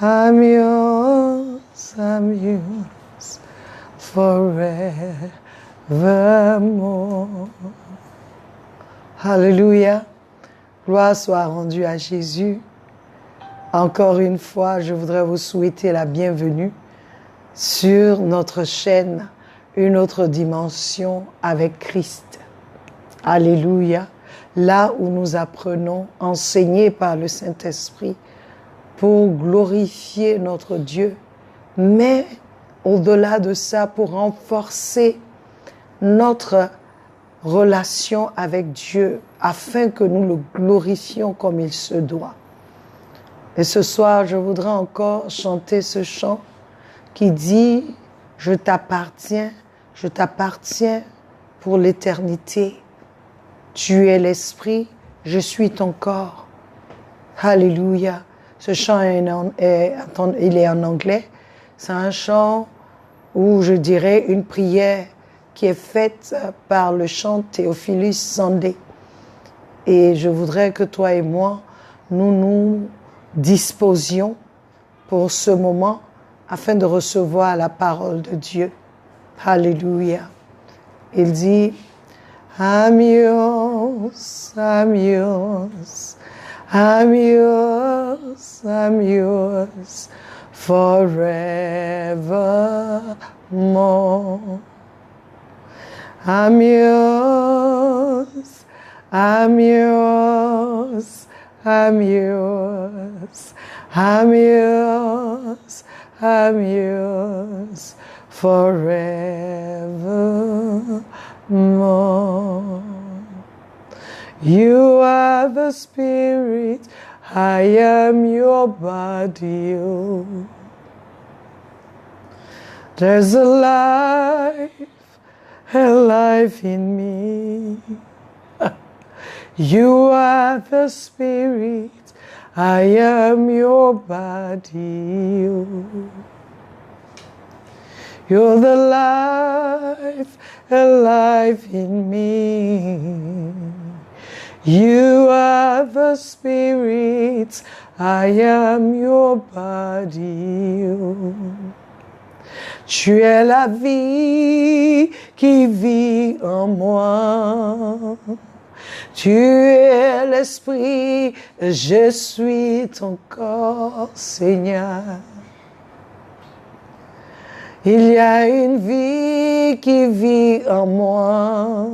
I'm yours forevermore. Alléluia. Gloire soit rendue à Jésus. Encore une fois, je voudrais vous souhaiter la bienvenue sur notre chaîne Une autre dimension avec Christ. Alléluia. Là où nous apprenons, enseignés par le Saint-Esprit, pour glorifier notre Dieu, mais au-delà de ça, pour renforcer notre relation avec Dieu, afin que nous le glorifions comme il se doit. Et ce soir, je voudrais encore chanter ce chant qui dit « Je t'appartiens pour l'éternité. Tu es l'Esprit, je suis ton corps. » Alléluia. Ce chant il est en anglais. C'est un chant où je dirais une prière qui est faite par le chant Theophilus Sunday. Et je voudrais que toi et moi, nous nous disposions pour ce moment afin de recevoir la parole de Dieu. Alléluia. Il dit, I'm yours, I'm yours, I'm yours, I'm yours, forevermore. I'm yours, I'm yours, I'm yours, I'm yours, I'm yours, forevermore. You are the Spirit, I am your body. Oh. There's a life in me. You are the Spirit, I am your body. Oh. You're the life in me. You are the Spirit, I am your body. Oh. Tu es la vie qui vit en moi. Tu es l'Esprit, je suis ton corps, Seigneur. Il y a une vie qui vit en moi.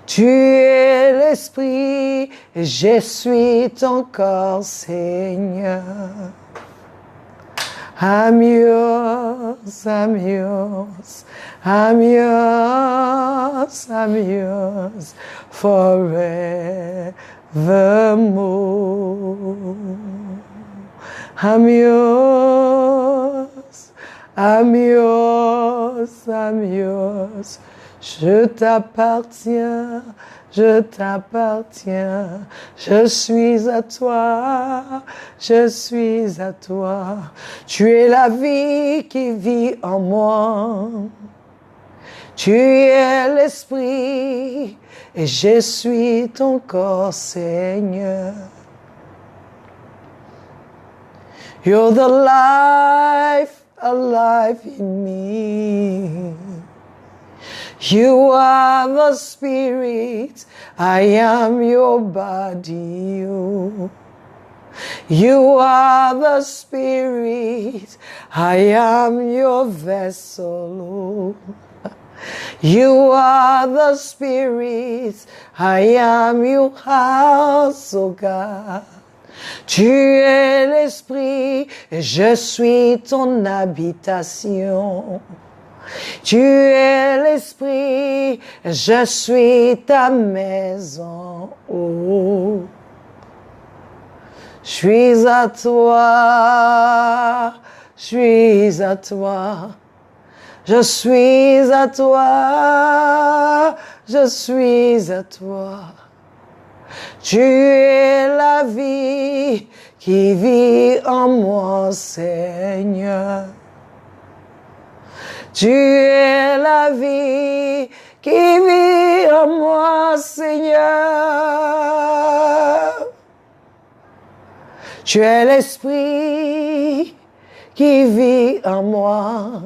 Tu es l'Esprit, je suis ton corps, Seigneur. I'm yours, I'm yours, I'm yours, I'm yours, forevermore. I'm yours, I'm yours, I'm yours. Je t'appartiens, je t'appartiens, je suis à toi, je suis à toi. Tu es la vie qui vit en moi. Tu es l'Esprit et je suis ton corps, Seigneur. You're the life alive in me. You are the Spirit, I am your body. You are the Spirit, I am your vessel. You are the Spirit, I am your house, oh God. Tu es l'Esprit, et je suis ton habitation. Tu es l'Esprit, je suis ta maison. Oh. Je suis à toi, je suis à toi. Je suis à toi, je suis à toi. Tu es la vie qui vit en moi, Seigneur. Tu es la vie qui vit en moi, Seigneur. Tu es l'esprit qui vit en moi.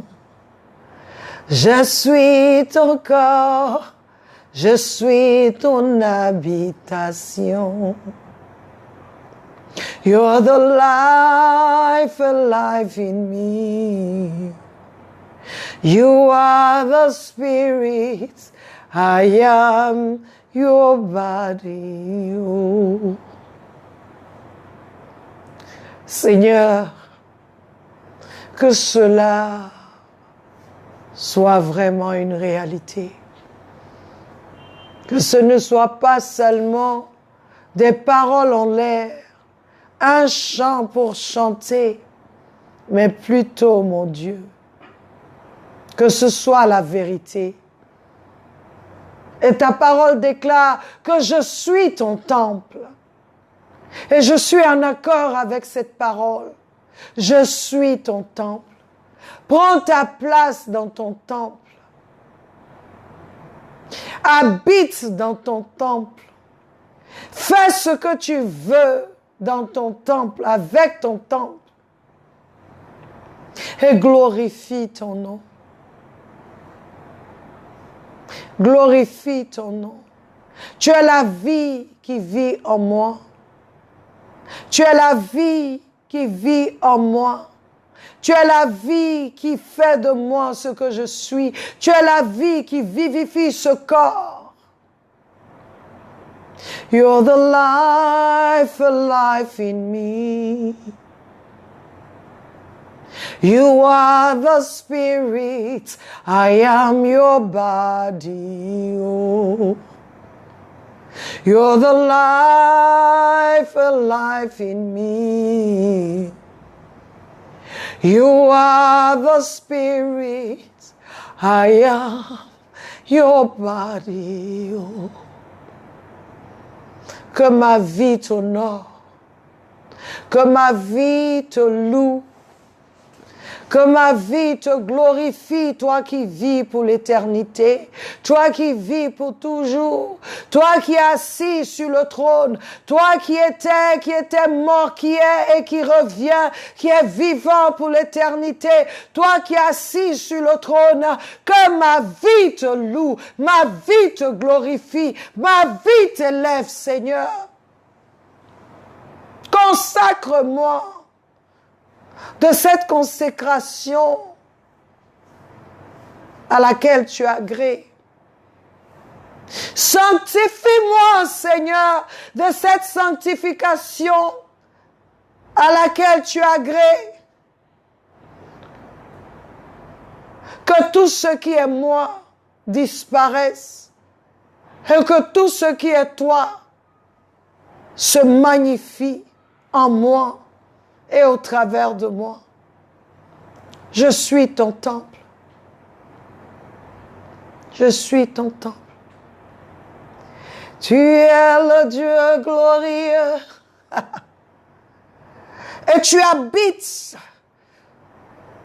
Je suis ton corps, je suis ton habitation. You're the life alive in me. You are the spirit, I am your body. Oh. Seigneur, que cela soit vraiment une réalité. Que ce ne soit pas seulement des paroles en l'air, un chant pour chanter, mais plutôt, mon Dieu, que ce soit la vérité. Et ta parole déclare que je suis ton temple. Et je suis en accord avec cette parole. Je suis ton temple. Prends ta place dans ton temple. Habite dans ton temple. Fais ce que tu veux dans ton temple, avec ton temple. Et glorifie ton nom. Glorifie ton nom. Tu es la vie qui vit en moi. Tu es la vie qui vit en moi. Tu es la vie qui fait de moi ce que je suis. Tu es la vie qui vivifie ce corps. You're the life alive in me. You are the spirit, I am your body. Oh. You're the life alive in me. You are the spirit, I am your body. Oh. Que ma vie t'honore, que ma vie te loue, que ma vie te glorifie, toi qui vis pour l'éternité, toi qui vis pour toujours, toi qui es assis sur le trône, toi qui étais mort, qui est et qui revient, qui est vivant pour l'éternité, toi qui es assis sur le trône, que ma vie te loue, ma vie te glorifie, ma vie t'élève, Seigneur. Consacre-moi de cette consécration à laquelle tu as gré. Sanctifie-moi, Seigneur, de cette sanctification à laquelle tu as gré. Que tout ce qui est moi disparaisse et que tout ce qui est toi se magnifie en moi et au travers de moi. Je suis ton temple. Je suis ton temple. Tu es le Dieu glorieux. Et tu habites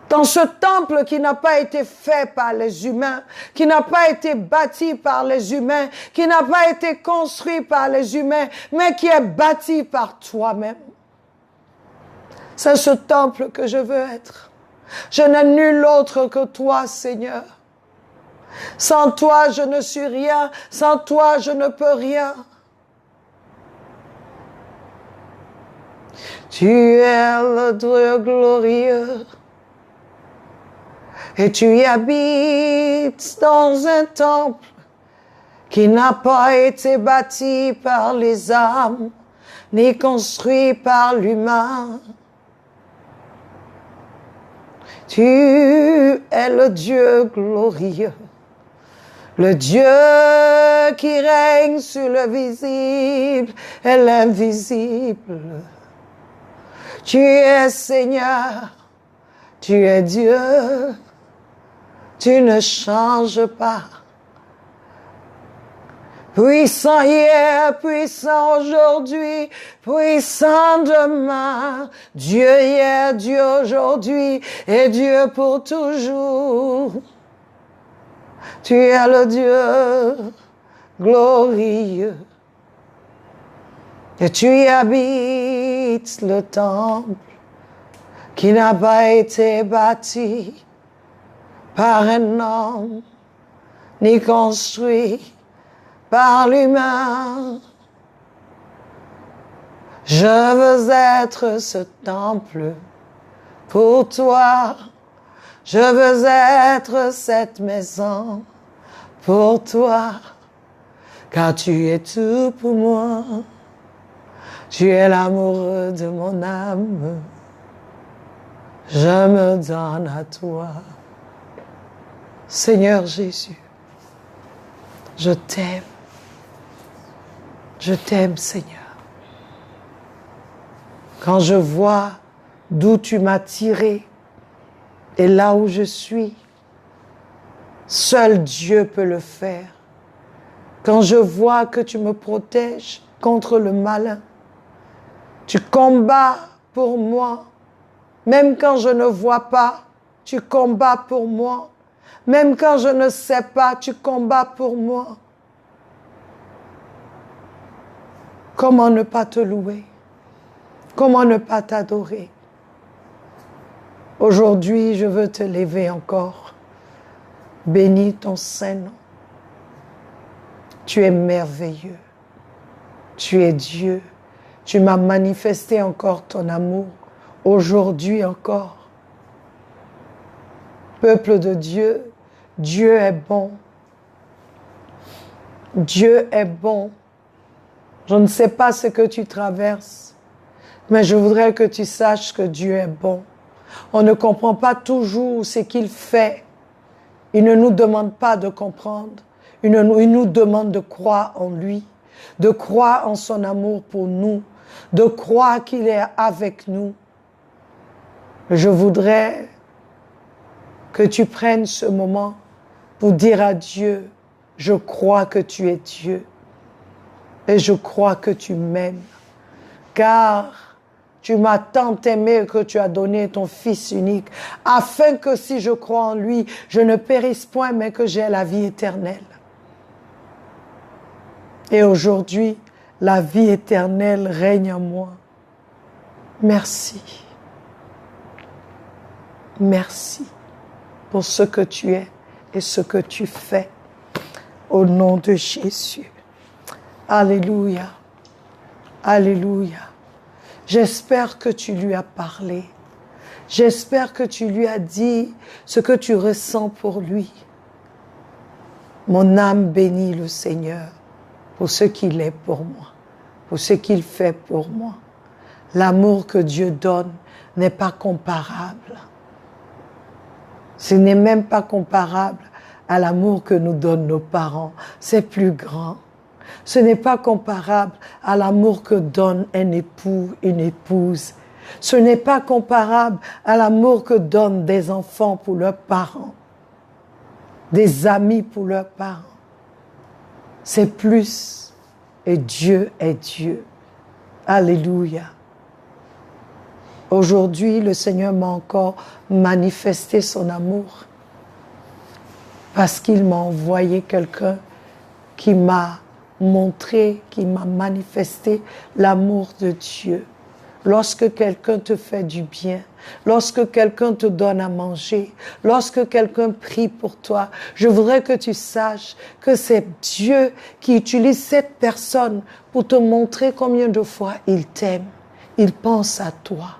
dans ce temple qui n'a pas été fait par les humains, qui n'a pas été bâti par les humains, qui n'a pas été construit par les humains, mais qui est bâti par toi-même. C'est ce temple que je veux être. Je n'ai nul autre que toi, Seigneur. Sans toi, je ne suis rien. Sans toi, je ne peux rien. Tu es le Dieu glorieux. Et tu y habites dans un temple qui n'a pas été bâti par les âmes, ni construit par l'humain. Tu es le Dieu glorieux, le Dieu qui règne sur le visible et l'invisible. Tu es Seigneur, tu es Dieu, tu ne changes pas. Puissant hier, puissant aujourd'hui, puissant demain. Dieu hier, Dieu aujourd'hui et Dieu pour toujours. Tu es le Dieu glorieux. Et tu y habites habite le temple qui n'a pas été bâti par un homme, ni construit par l'humain. Je veux être ce temple pour toi. Je veux être cette maison pour toi. Car tu es tout pour moi. Tu es l'amoureux de mon âme. Je me donne à toi. Seigneur Jésus, je t'aime. Je t'aime, Seigneur. Quand je vois d'où tu m'as tiré et là où je suis, seul Dieu peut le faire. Quand je vois que tu me protèges contre le malin, tu combats pour moi. Même quand je ne vois pas, tu combats pour moi. Même quand je ne sais pas, tu combats pour moi. Comment ne pas te louer? Comment ne pas t'adorer? Aujourd'hui, je veux te lever encore. Bénis ton Saint-Nom. Tu es merveilleux. Tu es Dieu. Tu m'as manifesté encore ton amour. Aujourd'hui encore. Peuple de Dieu, Dieu est bon. Dieu est bon. Je ne sais pas ce que tu traverses, mais je voudrais que tu saches que Dieu est bon. On ne comprend pas toujours ce qu'il fait. Il ne nous demande pas de comprendre. Il nous demande de croire en lui, de croire en son amour pour nous, de croire qu'il est avec nous. Je voudrais que tu prennes ce moment pour dire à Dieu, je crois que tu es Dieu et je crois que tu m'aimes, car tu m'as tant aimé que tu as donné ton Fils unique, afin que si je crois en lui, je ne périsse point, mais que j'ai la vie éternelle. Et aujourd'hui, la vie éternelle règne en moi. Merci. Merci pour ce que tu es et ce que tu fais. Au nom de Jésus. Alléluia. Alléluia. J'espère que tu lui as parlé. J'espère que tu lui as dit ce que tu ressens pour lui. Mon âme bénit le Seigneur pour ce qu'il est pour moi, pour ce qu'il fait pour moi. L'amour que Dieu donne n'est pas comparable. Ce n'est même pas comparable à l'amour que nous donnent nos parents. C'est plus grand. Ce n'est pas comparable à l'amour que donne un époux, une épouse. Ce n'est pas comparable à l'amour que donnent des enfants pour leurs parents, des amis pour leurs parents. C'est plus. Et Dieu est Dieu. Alléluia. Aujourd'hui, le Seigneur m'a encore manifesté son amour parce qu'il m'a envoyé quelqu'un qui m'a montré, qui m'a manifesté l'amour de Dieu. Lorsque quelqu'un te fait du bien, lorsque quelqu'un te donne à manger, lorsque quelqu'un prie pour toi, je voudrais que tu saches que c'est Dieu qui utilise cette personne pour te montrer combien de fois il t'aime, il pense à toi.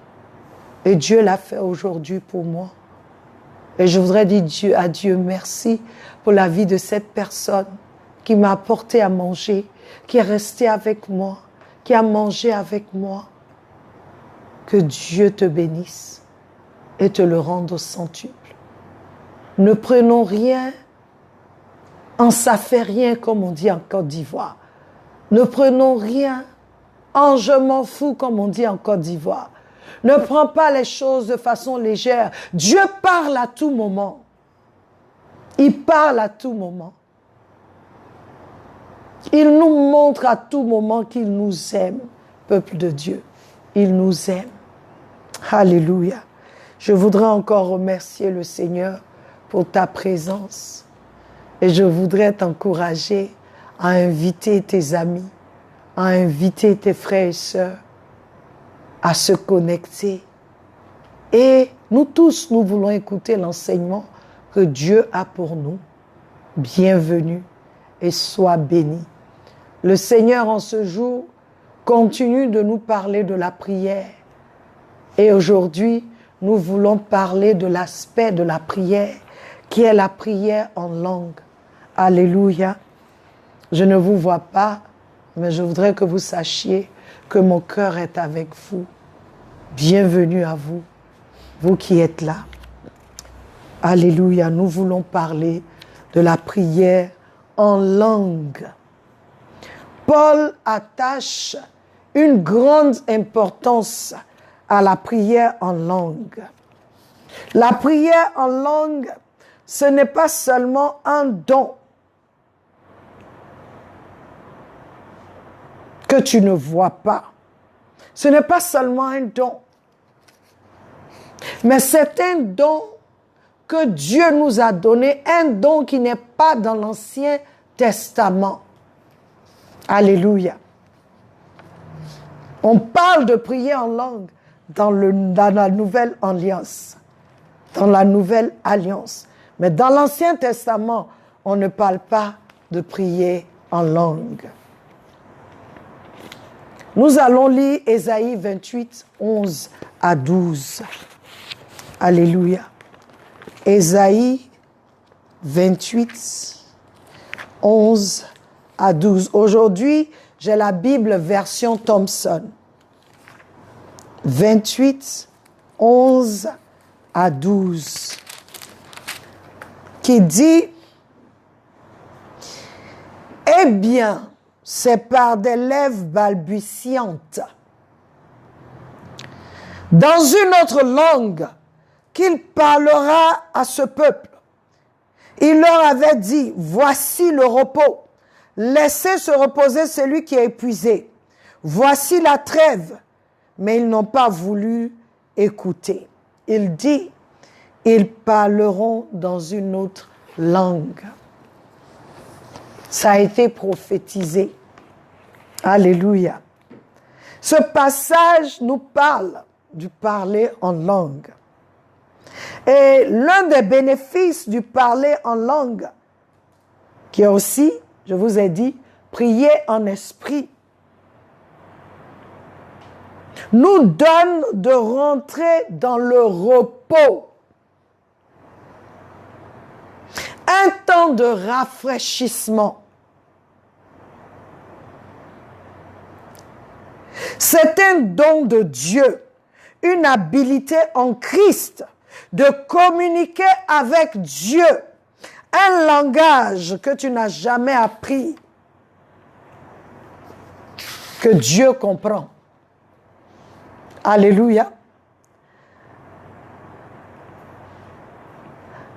Et Dieu l'a fait aujourd'hui pour moi. Et je voudrais dire à Dieu merci pour la vie de cette personne qui m'a apporté à manger, qui est resté avec moi, qui a mangé avec moi. Que Dieu te bénisse et te le rende au centuple. Ne prenons rien en ça fait rien, comme on dit en Côte d'Ivoire. Ne prenons rien en je m'en fous, comme on dit en Côte d'Ivoire. Ne prends pas les choses de façon légère. Dieu parle à tout moment. Il parle à tout moment. Il nous montre à tout moment qu'il nous aime, peuple de Dieu. Il nous aime. Alléluia. Je voudrais encore remercier le Seigneur pour ta présence. Et je voudrais t'encourager à inviter tes amis, à inviter tes frères et sœurs, à se connecter. Et nous tous, nous voulons écouter l'enseignement que Dieu a pour nous. Bienvenue et sois béni. Le Seigneur, en ce jour, continue de nous parler de la prière. Et aujourd'hui, nous voulons parler de l'aspect de la prière, qui est la prière en langue. Alléluia. Je ne vous vois pas, mais je voudrais que vous sachiez que mon cœur est avec vous. Bienvenue à vous, vous qui êtes là. Alléluia. Nous voulons parler de la prière en langue. Paul attache une grande importance à la prière en langue. La prière en langue, ce n'est pas seulement un don que tu ne vois pas. Ce n'est pas seulement un don, mais c'est un don que Dieu nous a donné, un don qui n'est pas dans l'Ancien Testament. Alléluia. On parle de prier en langue dans la Nouvelle Alliance. Dans la Nouvelle Alliance. Mais dans l'Ancien Testament, on ne parle pas de prier en langue. Nous allons lire Ésaïe 28, 11 à 12. Alléluia. Ésaïe 28, 11 à 12. Aujourd'hui, j'ai la Bible version Thompson. 28, 11 à 12. Qui dit, eh bien, c'est par des lèvres balbutiantes, dans une autre langue, qu'il parlera à ce peuple. Il leur avait dit, voici le repos. Laissez se reposer celui qui est épuisé. Voici la trêve. Mais ils n'ont pas voulu écouter. Il dit, ils parleront dans une autre langue. Ça a été prophétisé. Alléluia. Ce passage nous parle du parler en langue. Et l'un des bénéfices du parler en langue, qui est aussi, je vous ai dit, prier en esprit, nous donne de rentrer dans le repos. Un temps de rafraîchissement. C'est un don de Dieu, une habilité en Christ de communiquer avec Dieu, un langage que tu n'as jamais appris, que Dieu comprend. Alléluia.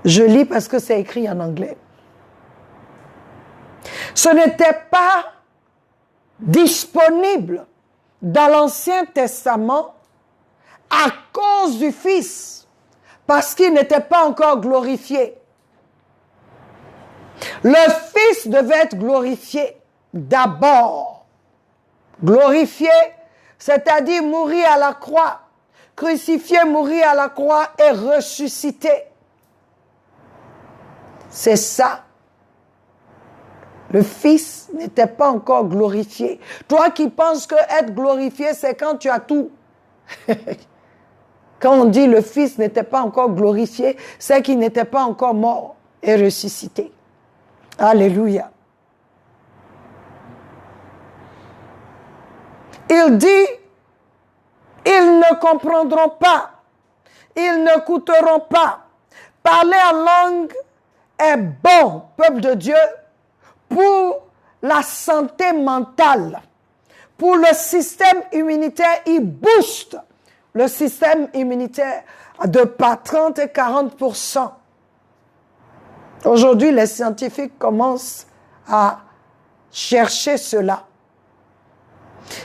Je lis parce que c'est écrit en anglais. Ce n'était pas disponible dans l'Ancien Testament à cause du Fils, parce qu'il n'était pas encore glorifié. Le Fils devait être glorifié d'abord. Glorifié, c'est-à-dire mourir à la croix, crucifié, mourir à la croix et ressuscité. C'est ça. Le Fils n'était pas encore glorifié. Toi qui penses que être glorifié, c'est quand tu as tout. Quand on dit le Fils n'était pas encore glorifié, c'est qu'il n'était pas encore mort et ressuscité. Alléluia. Il dit, ils ne comprendront pas, ils n'écouteront pas. Parler en langue est bon, peuple de Dieu, pour la santé mentale, pour le système immunitaire. Il booste le système immunitaire de par 30 et 40%. Aujourd'hui, les scientifiques commencent à chercher cela.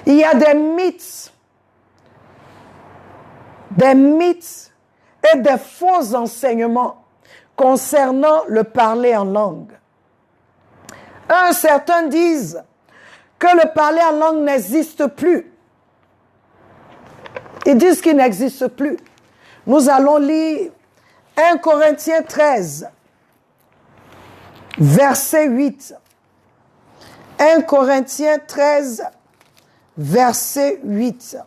Il y a des mythes et des faux enseignements concernant le parler en langue. Certains disent que le parler en langue n'existe plus. Ils disent qu'il n'existe plus. Nous allons lire 1 Corinthiens 13, verset 8. 1 Corinthiens 13, verset 8.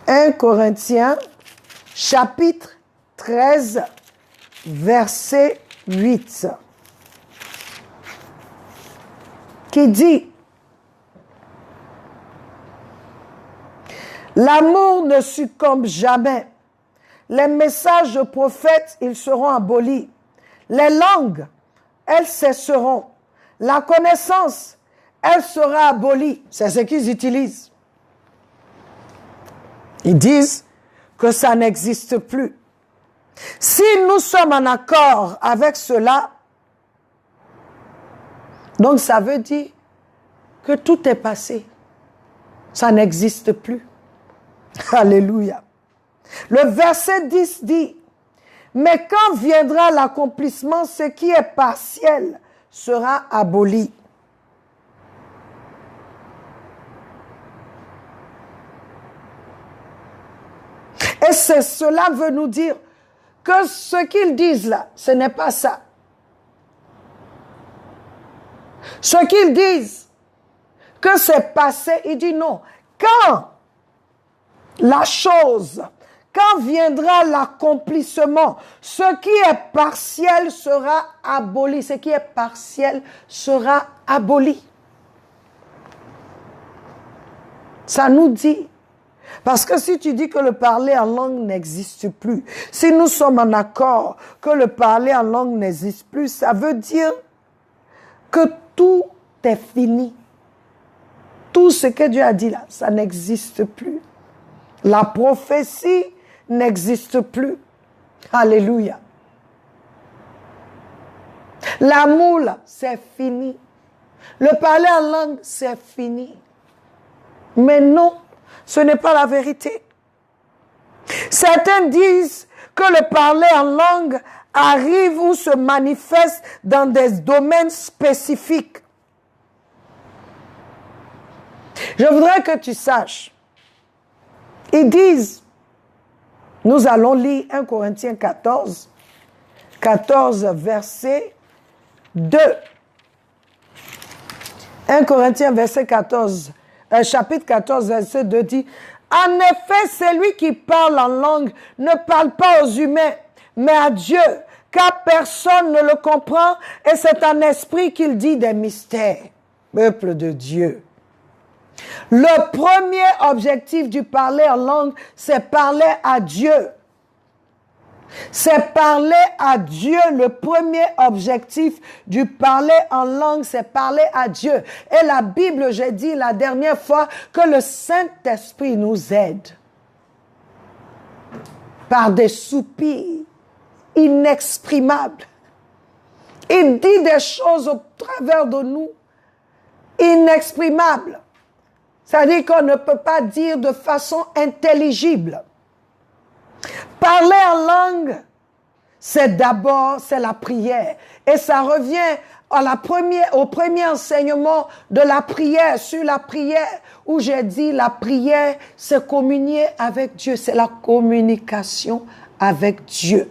« 1 Corinthiens, chapitre 13, verset 8. Qui dit, « L'amour ne succombe jamais. Les messages de prophètes, ils seront abolis. Les langues, elles cesseront. La connaissance, elle sera abolie. » C'est ce qu'ils utilisent. Ils disent que ça n'existe plus. Si nous sommes en accord avec cela, donc ça veut dire que tout est passé. Ça n'existe plus. Alléluia. Le verset 10 dit, « Mais quand viendra l'accomplissement, ce qui est partiel sera aboli. » Et cela veut nous dire que ce qu'ils disent là, ce n'est pas ça. Ce qu'ils disent, que c'est passé, il dit non. Quand la chose, quand viendra l'accomplissement, ce qui est partiel sera aboli. Ce qui est partiel sera aboli. Ça nous dit. Parce que si tu dis que le parler en langue n'existe plus, si nous sommes en accord que le parler en langue n'existe plus, ça veut dire que tout est fini. Tout ce que Dieu a dit là, ça n'existe plus. La prophétie n'existe plus. Alléluia. L'amour là, c'est fini. Le parler en langue, c'est fini. Mais non. Ce n'est pas la vérité. Certains disent que le parler en langue arrive ou se manifeste dans des domaines spécifiques. Je voudrais que tu saches. Ils disent, nous allons lire 1 Corinthiens 14, verset 2. 1 Corinthiens verset 14, chapitre 14, verset 2 dit, « En effet, celui qui parle en langue ne parle pas aux humains, mais à Dieu, car personne ne le comprend, et c'est en esprit qu'il dit des mystères. » Peuple de Dieu. Le premier objectif du parler en langue, c'est parler à Dieu. C'est parler à Dieu. Le premier objectif du parler en langue, c'est parler à Dieu. Et la Bible, j'ai dit la dernière fois, que le Saint-Esprit nous aide par des soupirs inexprimables. Il dit des choses au travers de nous, inexprimables. C'est-à-dire qu'on ne peut pas dire de façon intelligible. Parler en langue, c'est la prière. Et ça revient au premier enseignement de la prière, sur la prière, où j'ai dit la prière, c'est communier avec Dieu, c'est la communication avec Dieu.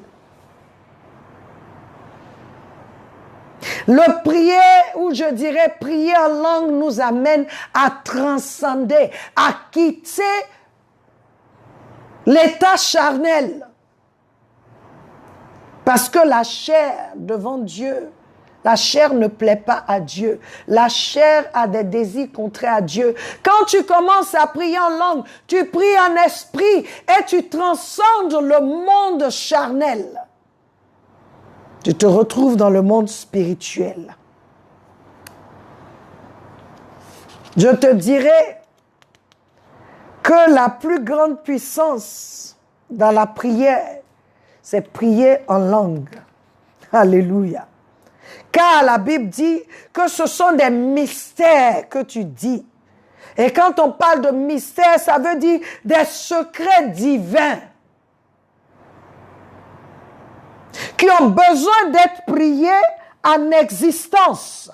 Le prier, ou je dirais prier en langue, nous amène à transcender, à quitter l'état charnel. Parce que la chair devant Dieu, la chair ne plaît pas à Dieu. La chair a des désirs contraires à Dieu. Quand tu commences à prier en langue, tu pries en esprit et tu transcendes le monde charnel. Tu te retrouves dans le monde spirituel. Je te dirais que la plus grande puissance dans la prière, c'est prier en langue. Alléluia. Car la Bible dit que ce sont des mystères que tu dis. Et quand on parle de mystères, ça veut dire des secrets divins qui ont besoin d'être priés en existence.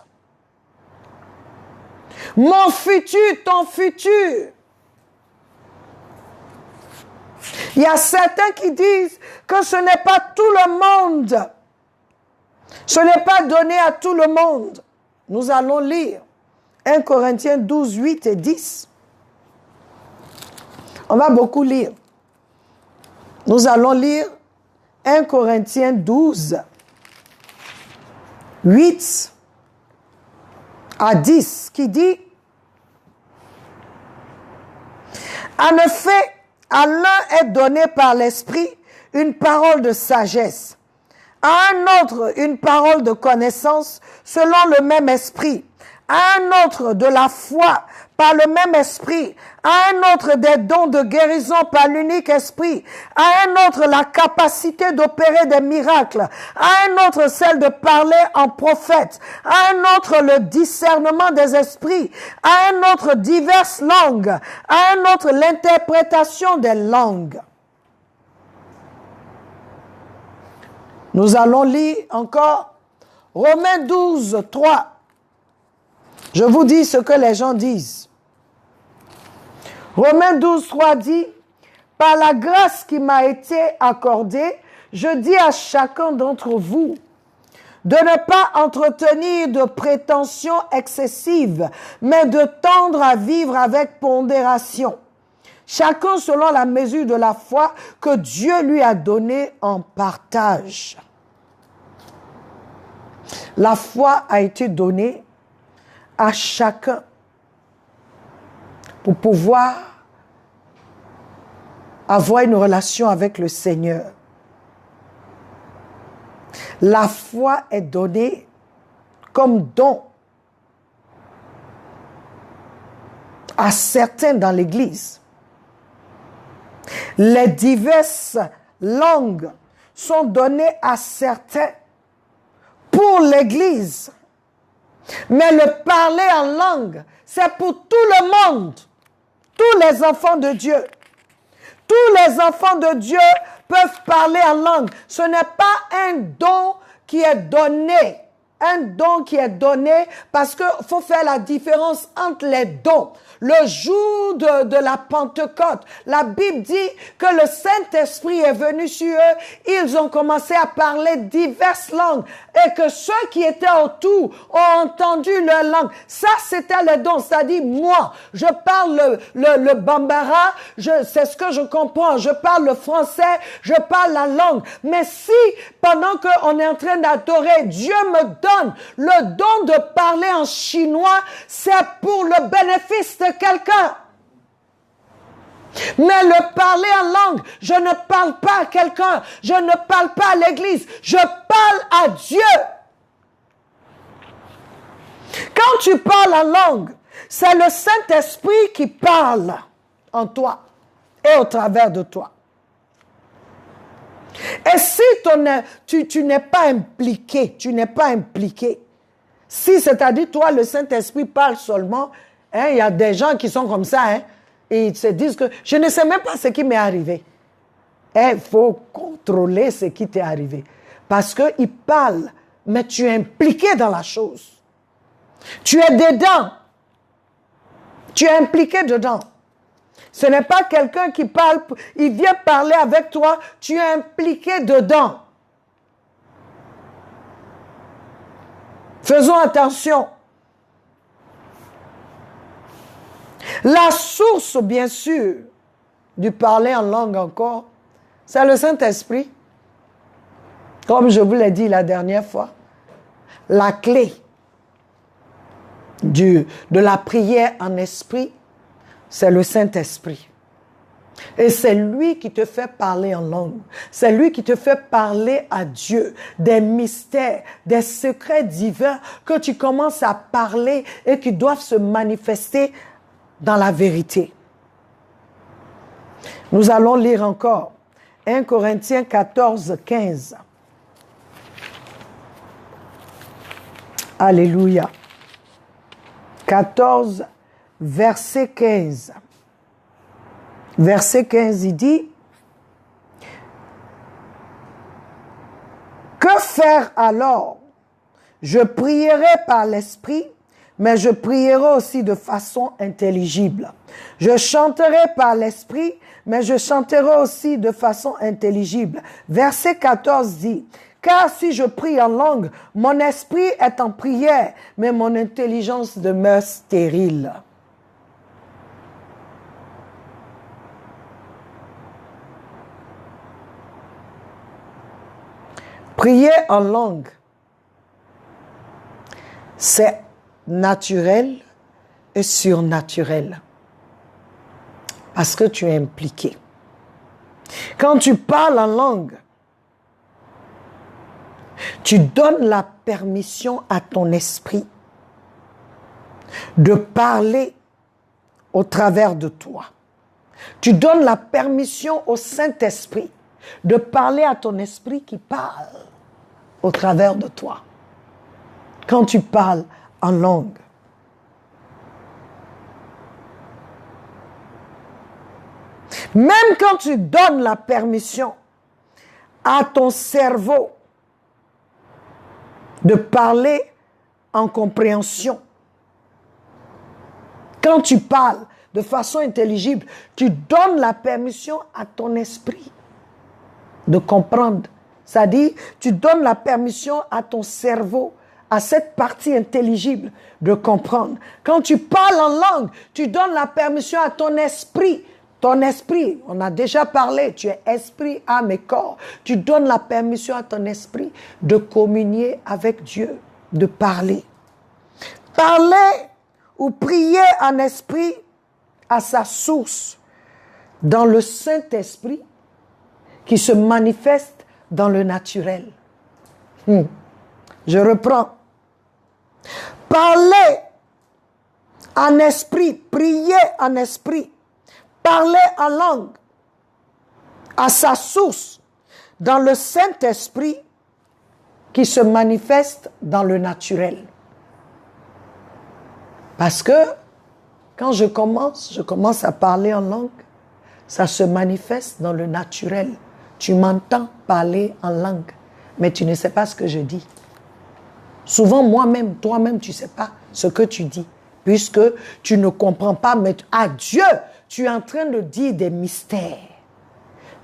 Mon futur, ton futur. Il y a certains qui disent que ce n'est pas tout le monde. Ce n'est pas donné à tout le monde. Nous allons lire 1 Corinthiens 12, 8 et 10. On va beaucoup lire. Nous allons lire 1 Corinthiens 12, 8 à 10, qui dit: en effet, à l'un est donné par l'Esprit une parole de sagesse, à un autre une parole de connaissance selon le même Esprit, à un autre de la foi par le même Esprit, à un autre des dons de guérison par l'unique Esprit, à un autre la capacité d'opérer des miracles, à un autre celle de parler en prophète, à un autre le discernement des esprits, à un autre diverses langues, à un autre l'interprétation des langues. Nous allons lire encore Romains 12, 3. Je vous dis ce que les gens disent. Romains 12, 3 dit: par la grâce qui m'a été accordée, je dis à chacun d'entre vous de ne pas entretenir de prétentions excessives, mais de tendre à vivre avec pondération. Chacun selon la mesure de la foi que Dieu lui a donnée en partage. La foi a été donnée à chacun pour pouvoir avoir une relation avec le Seigneur. La foi est donnée comme don à certains dans l'Église. Les diverses langues sont données à certains pour l'Église. Mais le parler en langue, c'est pour tout le monde. Tous les enfants de Dieu. Tous les enfants de Dieu peuvent parler en langue. Ce n'est pas un don qui est donné. Un don qui est donné parce qu'il faut faire la différence entre les dons. Le jour de la Pentecôte, la Bible dit que le Saint-Esprit est venu sur eux. Ils ont commencé à parler diverses langues et que ceux qui étaient autour ont entendu leur langue. Ça, c'était le don. C'est-à-dire, moi, je parle le bambara, c'est ce que je comprends. Je parle le français, je parle la langue. Mais si, pendant qu'on est en train d'adorer, Dieu me donne le don de parler en chinois, c'est pour le bénéfice de quelqu'un. Mais le parler en langue, je ne parle pas à quelqu'un, je ne parle pas à l'église, je parle à Dieu. Quand tu parles en langue, c'est le Saint-Esprit qui parle en toi et au travers de toi. Et si tu n'es pas impliqué, si c'est-à-dire toi, le Saint-Esprit parle seulement, il y a des gens qui sont comme ça, et ils se disent que je ne sais même pas ce qui m'est arrivé. Il faut contrôler ce qui t'est arrivé. Parce qu'il parle, mais tu es impliqué dans la chose. Tu es dedans. Tu es impliqué dedans. Ce n'est pas quelqu'un qui parle, il vient parler avec toi, tu es impliqué dedans. Faisons attention. La source, bien sûr, du parler en langue encore, c'est le Saint-Esprit. Comme je vous l'ai dit la dernière fois, la clé de la prière en esprit, c'est le Saint-Esprit. Et c'est lui qui te fait parler en langue. C'est lui qui te fait parler à Dieu des mystères, des secrets divins que tu commences à parler et qui doivent se manifester dans la vérité. Nous allons lire encore 1 Corinthiens 14, 15. Alléluia. 14, verset 15. Verset 15, il dit: que faire alors? Je prierai par l'Esprit, mais je prierai aussi de façon intelligible. Je chanterai par l'esprit, mais je chanterai aussi de façon intelligible. Verset 14 dit, « Car si je prie en langue, mon esprit est en prière, mais mon intelligence demeure stérile. » Prier en langue, c'est naturel et surnaturel. Parce que tu es impliqué. Quand tu parles en langue, tu donnes la permission à ton esprit de parler au travers de toi. Tu donnes la permission au Saint-Esprit de parler à ton esprit qui parle au travers de toi. Quand tu parles en langue. Même quand tu donnes la permission à ton cerveau de parler en compréhension. Quand tu parles de façon intelligible, tu donnes la permission à ton esprit de comprendre. C'est-à-dire, tu donnes la permission à ton cerveau, à cette partie intelligible de comprendre. Quand tu parles en langue, tu donnes la permission à ton esprit. Ton esprit, on a déjà parlé, tu es esprit, âme et corps. Tu donnes la permission à ton esprit de communier avec Dieu, de parler. Parler ou prier en esprit à sa source dans le Saint-Esprit qui se manifeste dans le naturel. Je reprends. Parler en esprit, prier en esprit, parler en langue à sa source dans le Saint-Esprit qui se manifeste dans le naturel. Parce que quand je commence à parler en langue, ça se manifeste dans le naturel. Tu m'entends parler en langue, mais tu ne sais pas ce que je dis. Souvent, moi-même, toi-même, tu ne sais pas ce que tu dis, puisque tu ne comprends pas, mais à Dieu, tu es en train de dire des mystères.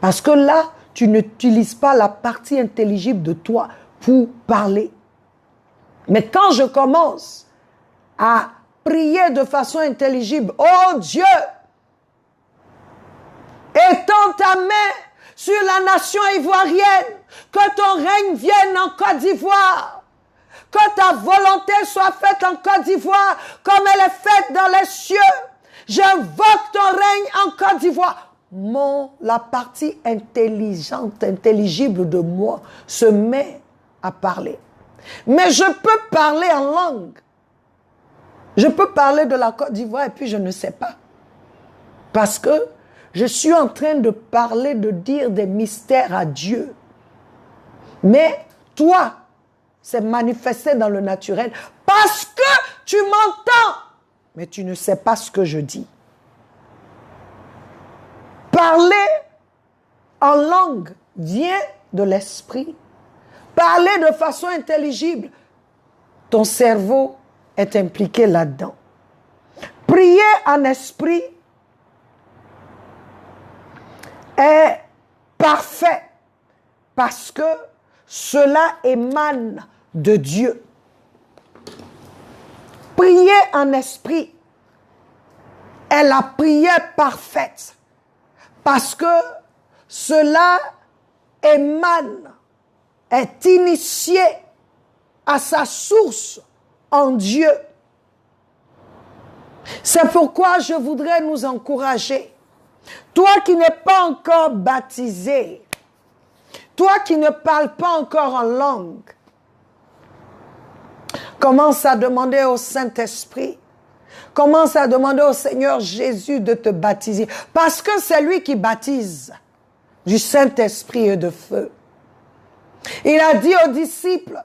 Parce que là, tu n'utilises pas la partie intelligible de toi pour parler. Mais quand je commence à prier de façon intelligible, oh Dieu, étends ta main sur la nation ivoirienne, que ton règne vienne en Côte d'Ivoire, que ta volonté soit faite en Côte d'Ivoire comme elle est faite dans les cieux. J'invoque ton règne en Côte d'Ivoire. La partie intelligente, intelligible de moi se met à parler. Mais je peux parler en langue. Je peux parler de la Côte d'Ivoire et puis je ne sais pas. Parce que je suis en train de parler, de dire des mystères à Dieu. Mais toi, c'est manifesté dans le naturel parce que tu m'entends, mais tu ne sais pas ce que je dis. Parler en langue vient de l'esprit. Parler de façon intelligible, ton cerveau est impliqué là-dedans. Prier en esprit est parfait parce que cela émane de Dieu. Prier en esprit est la prière parfaite parce que cela émane, est initié à sa source en Dieu. C'est pourquoi je voudrais nous encourager. Toi qui n'es pas encore baptisé, toi qui ne parles pas encore en langue, commence à demander au Saint-Esprit, commence à demander au Seigneur Jésus de te baptiser, parce que c'est lui qui baptise du Saint-Esprit et de feu. Il a dit aux disciples,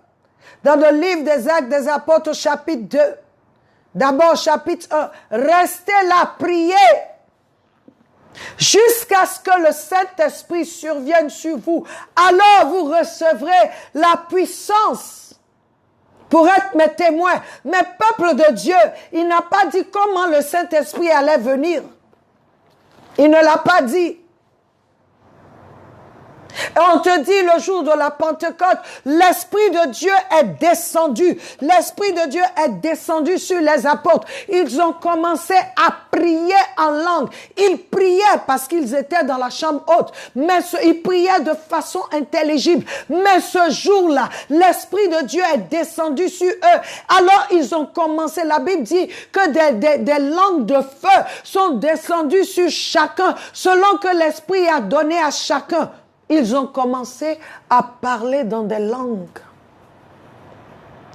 dans le livre des Actes des Apôtres, chapitre 2, d'abord chapitre 1, restez là, priez, jusqu'à ce que le Saint-Esprit survienne sur vous. Alors vous recevrez la puissance pour être mes témoins, mes peuples de Dieu. Il n'a pas dit comment le Saint-Esprit allait venir. Il ne l'a pas dit. Et on te dit le jour de la Pentecôte, l'Esprit de Dieu est descendu. L'Esprit de Dieu est descendu sur les apôtres. Ils ont commencé à prier en langue. Ils priaient parce qu'ils étaient dans la chambre haute. Mais ils priaient de façon intelligible. Mais ce jour-là, l'Esprit de Dieu est descendu sur eux. Alors ils ont commencé, la Bible dit que des langues de feu sont descendues sur chacun, selon que l'Esprit a donné à chacun. Ils ont commencé à parler dans des langues.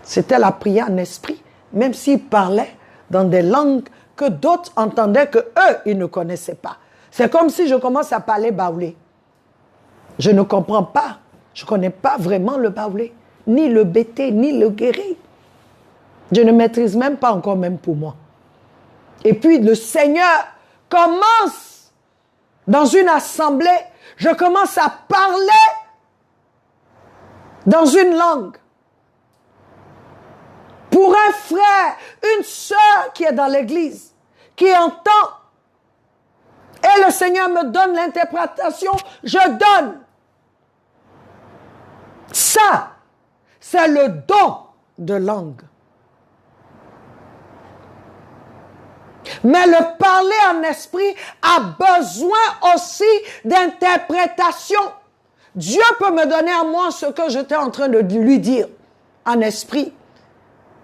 C'était la prière en esprit, même s'ils parlaient dans des langues que d'autres entendaient que eux, ils ne connaissaient pas. C'est comme si je commence à parler baoulé. Je ne comprends pas. Je ne connais pas vraiment le baoulé, ni le bété, ni le guéri. Je ne maîtrise même pas encore, même pour moi. Et puis le Seigneur commence dans une assemblée. Je commence à parler dans une langue. Pour un frère, une sœur qui est dans l'église, qui entend, et le Seigneur me donne l'interprétation, je donne. Ça, c'est le don de langue. Mais le parler en esprit a besoin aussi d'interprétation. Dieu peut me donner à moi ce que j'étais en train de lui dire en esprit.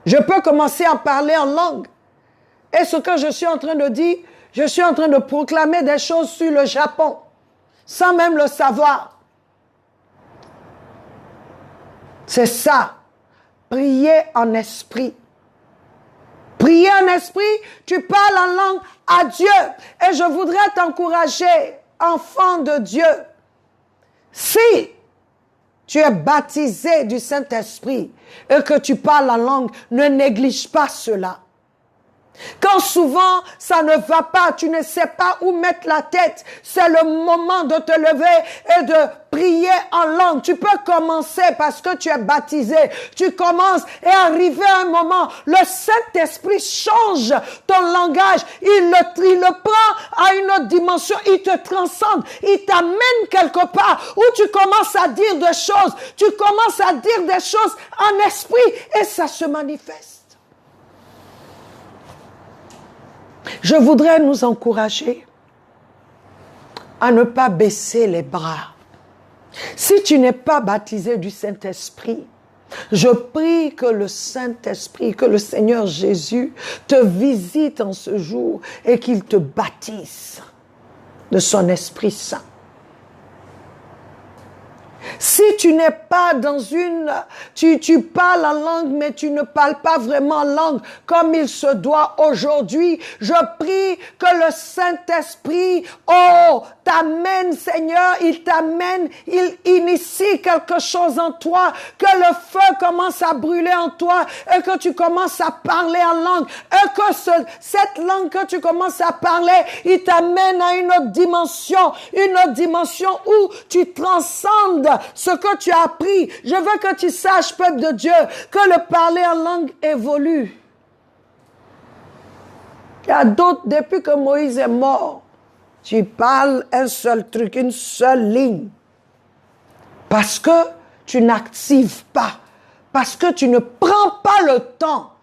Je peux commencer à parler en langue. Et ce que je suis en train de dire, je suis en train de proclamer des choses sur le Japon, sans même le savoir. C'est ça, prier en esprit. Prier en esprit, tu parles en langue à Dieu. Et je voudrais t'encourager, enfant de Dieu. Si tu es baptisé du Saint-Esprit et que tu parles en langue, ne néglige pas cela. Quand souvent ça ne va pas, tu ne sais pas où mettre la tête, c'est le moment de te lever et de prier en langue. Tu peux commencer parce que tu es baptisé. Tu commences et arrivé à un moment, le Saint-Esprit change ton langage. Il le prend à une autre dimension. Il te transcende. Il t'amène quelque part où tu commences à dire des choses. Tu commences à dire des choses en esprit et ça se manifeste. Je voudrais nous encourager à ne pas baisser les bras. Si tu n'es pas baptisé du Saint-Esprit, je prie que le Saint-Esprit, que le Seigneur Jésus te visite en ce jour et qu'il te baptise de son Esprit Saint. Si tu n'es pas dans une... Tu parles en langue, mais tu ne parles pas vraiment en langue comme il se doit aujourd'hui, je prie que le Saint-Esprit, t'amène, Seigneur, il t'amène, il initie quelque chose en toi, que le feu commence à brûler en toi et que tu commences à parler en langue et que cette langue que tu commences à parler, il t'amène à une autre dimension où tu transcendes ce que tu as appris. Je veux que tu saches, peuple de Dieu, que le parler en langue évolue. Il y a d'autres, depuis que Moïse est mort, tu parles un seul truc, une seule ligne. Parce que tu n'actives pas. Parce que tu ne prends pas le temps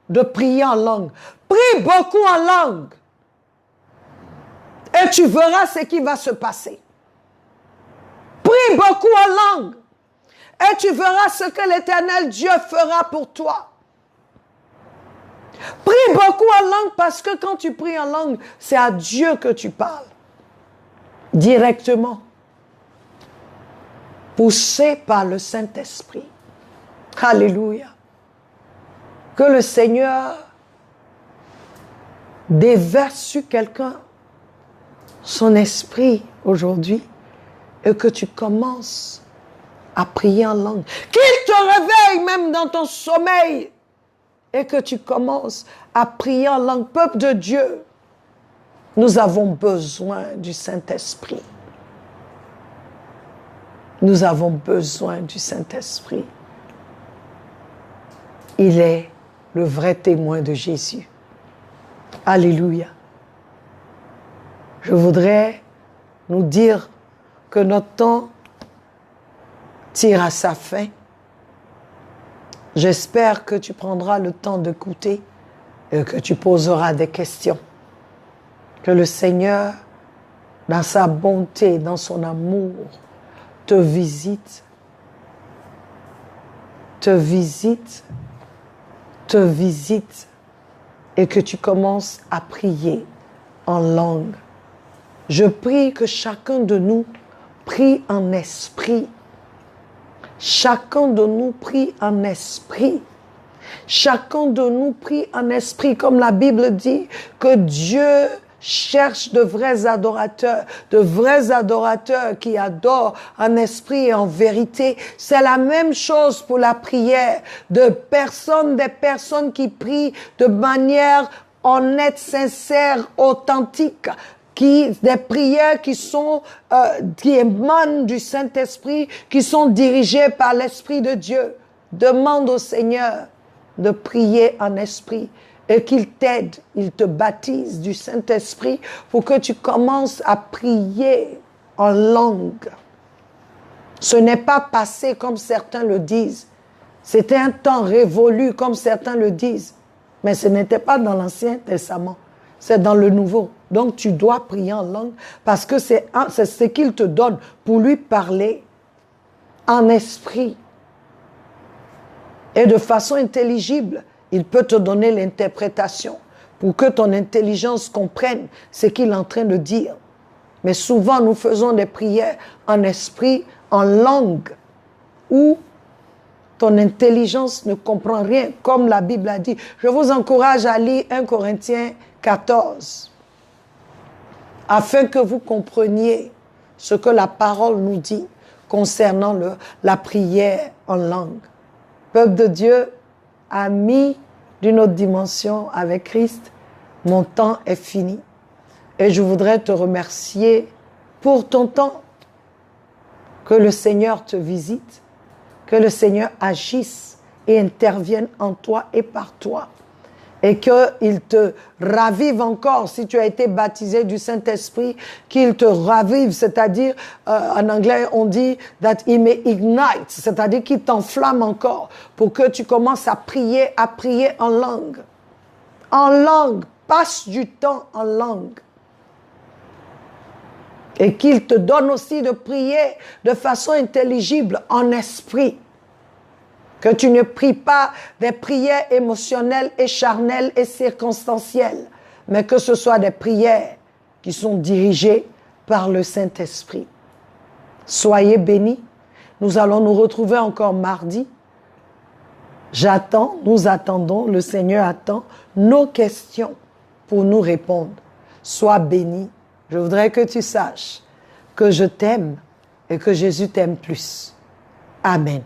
de prier en langue. Prie beaucoup en langue. Et tu verras ce qui va se passer. Prie beaucoup en langue. Et tu verras ce que l'Éternel Dieu fera pour toi. Prie beaucoup en langue parce que quand tu pries en langue, c'est à Dieu que tu parles. Directement. Poussé par le Saint-Esprit. Alléluia. Que le Seigneur déverse sur quelqu'un son esprit aujourd'hui et que tu commences à prier en langue. Qu'il te réveille même dans ton sommeil et que tu commences à prier en langue. Peuple de Dieu, nous avons besoin du Saint-Esprit. Nous avons besoin du Saint-Esprit. il est le vrai témoin de Jésus. Alléluia. Je voudrais nous dire que notre temps tire à sa fin. J'espère que tu prendras le temps d'écouter et que tu poseras des questions. Que le Seigneur, dans sa bonté, dans son amour, te visite, et que tu commences à prier en langue. Je prie que chacun de nous prie en esprit. Chacun de nous prie en esprit. Chacun de nous prie en esprit, comme la Bible dit, que Dieu cherche de vrais adorateurs qui adorent en esprit et en vérité. C'est la même chose pour la prière. Des personnes qui prient de manière honnête, sincère, authentique. Des prières qui émanent du Saint-Esprit, qui sont dirigées par l'Esprit de Dieu. Demande au Seigneur de prier en esprit et qu'il t'aide, il te baptise du Saint-Esprit pour que tu commences à prier en langue. Ce n'est pas passé comme certains le disent. C'était un temps révolu comme certains le disent. Mais ce n'était pas dans l'Ancien Testament. C'est dans le Nouveau. Donc tu dois prier en langue parce que c'est ce qu'il te donne pour lui parler en esprit. Et de façon intelligible, il peut te donner l'interprétation pour que ton intelligence comprenne ce qu'il est en train de dire. Mais souvent, nous faisons des prières en esprit, en langue, où ton intelligence ne comprend rien, comme la Bible a dit. Je vous encourage à lire 1 Corinthiens 14, afin que vous compreniez ce que la parole nous dit concernant la prière en langue. Peuple de Dieu, ami d'une autre dimension avec Christ, mon temps est fini. Et je voudrais te remercier pour ton temps. Que le Seigneur te visite, que le Seigneur agisse et intervienne en toi et par toi. Et qu'il te ravive encore, si tu as été baptisé du Saint-Esprit, qu'il te ravive, c'est-à-dire, en anglais on dit « that he may ignite », c'est-à-dire qu'il t'enflamme encore pour que tu commences à prier en langue. En langue, passe du temps en langue. Et qu'il te donne aussi de prier de façon intelligible, en esprit. Que tu ne pries pas des prières émotionnelles et charnelles et circonstancielles, mais que ce soit des prières qui sont dirigées par le Saint-Esprit. Soyez bénis. Nous allons nous retrouver encore mardi. Nous attendons, le Seigneur attend nos questions pour nous répondre. Sois béni. Je voudrais que tu saches que je t'aime et que Jésus t'aime plus. Amen.